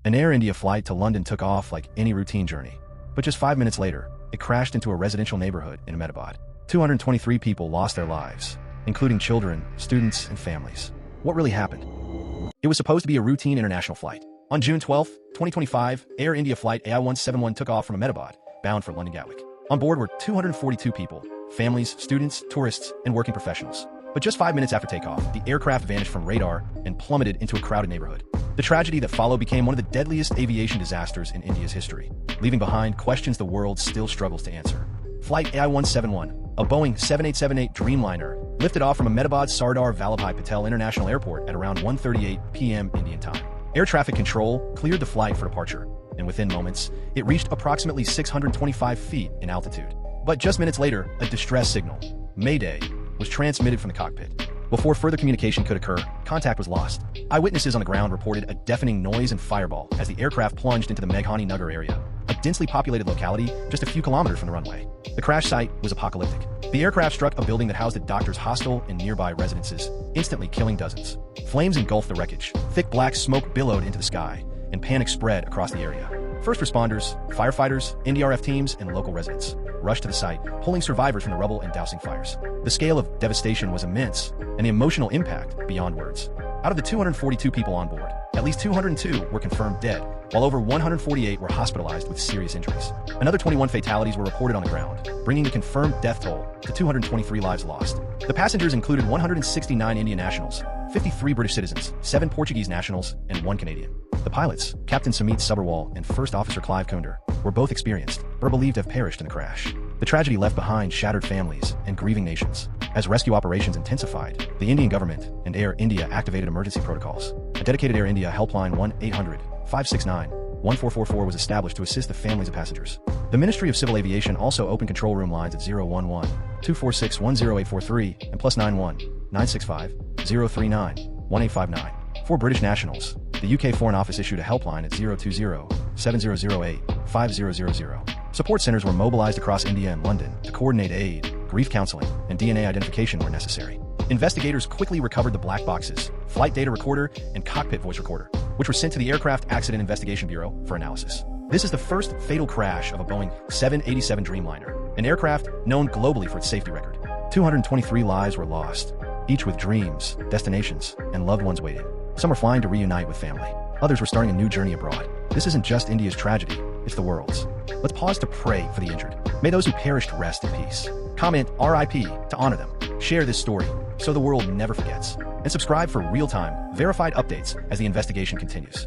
An Air India flight to London took off like any routine journey, but just 5 minutes later, it crashed into a residential neighborhood in Ahmedabad. 223 people lost their lives, including children, students, and families. What really happened? It was supposed to be a routine international flight. On June 12, 2025, Air India flight AI-171 took off from Ahmedabad, bound for London Gatwick. On board were 242 people, families, students, tourists, and working professionals. But just 5 minutes after takeoff, the aircraft vanished from radar and plummeted into a crowded neighborhood. The tragedy that followed became one of the deadliest aviation disasters in India's history, leaving behind questions the world still struggles to answer. Flight AI-171, a Boeing 7878 Dreamliner, lifted off from Ahmedabad's Sardar Vallabhbhai Patel International Airport at around 1:38 p.m. Indian time. Air traffic control cleared the flight for departure, and within moments, it reached approximately 625 feet in altitude. But just minutes later, a distress signal, Mayday, was transmitted from the cockpit. Before further communication could occur, contact was lost. Eyewitnesses on the ground reported a deafening noise and fireball as the aircraft plunged into the Meghani Nagar area, a densely populated locality just a few kilometers from the runway. The crash site was apocalyptic. The aircraft struck a building that housed a doctor's hostel and nearby residences, instantly killing dozens. Flames engulfed the wreckage. Thick black smoke billowed into the sky, and panic spread across the area. First responders, firefighters, NDRF teams, and local residents rushed to the site, pulling survivors from the rubble and dousing fires. The scale of devastation was immense, and the emotional impact beyond words. Out of the 242 people on board, at least 202 were confirmed dead, while over 148 were hospitalized with serious injuries. Another 21 fatalities were reported on the ground, bringing the confirmed death toll to 223 lives lost. The passengers included 169 Indian nationals, 53 British citizens, 7 Portuguese nationals, and 1 Canadian. The pilots, Captain Sumit Sabharwal and First Officer Clive Kunder, were both experienced, but are believed to have perished in the crash. The tragedy left behind shattered families and grieving nations. As rescue operations intensified, the Indian government and Air India activated emergency protocols. A dedicated Air India helpline 1-800-569-1444 was established to assist the families of passengers. The Ministry of Civil Aviation also opened control room lines at 011-246-10843 and +91-965-039-1859. For British nationals, the UK Foreign Office issued a helpline at 020-7008-5000. Support centers were mobilized across India and London to coordinate aid, grief counseling, and DNA identification where necessary. Investigators quickly recovered the black boxes, flight data recorder, and cockpit voice recorder, which were sent to the Aircraft Accident Investigation Bureau for analysis. This is the first fatal crash of a Boeing 787 Dreamliner, an aircraft known globally for its safety record. 223 lives were lost, each with dreams, destinations, and loved ones waiting. Some were flying to reunite with family. Others were starting a new journey abroad. This isn't just India's tragedy, it's the world's. Let's pause to pray for the injured. May those who perished rest in peace. Comment RIP to honor them. Share this story so the world never forgets. And subscribe for real-time, verified updates as the investigation continues.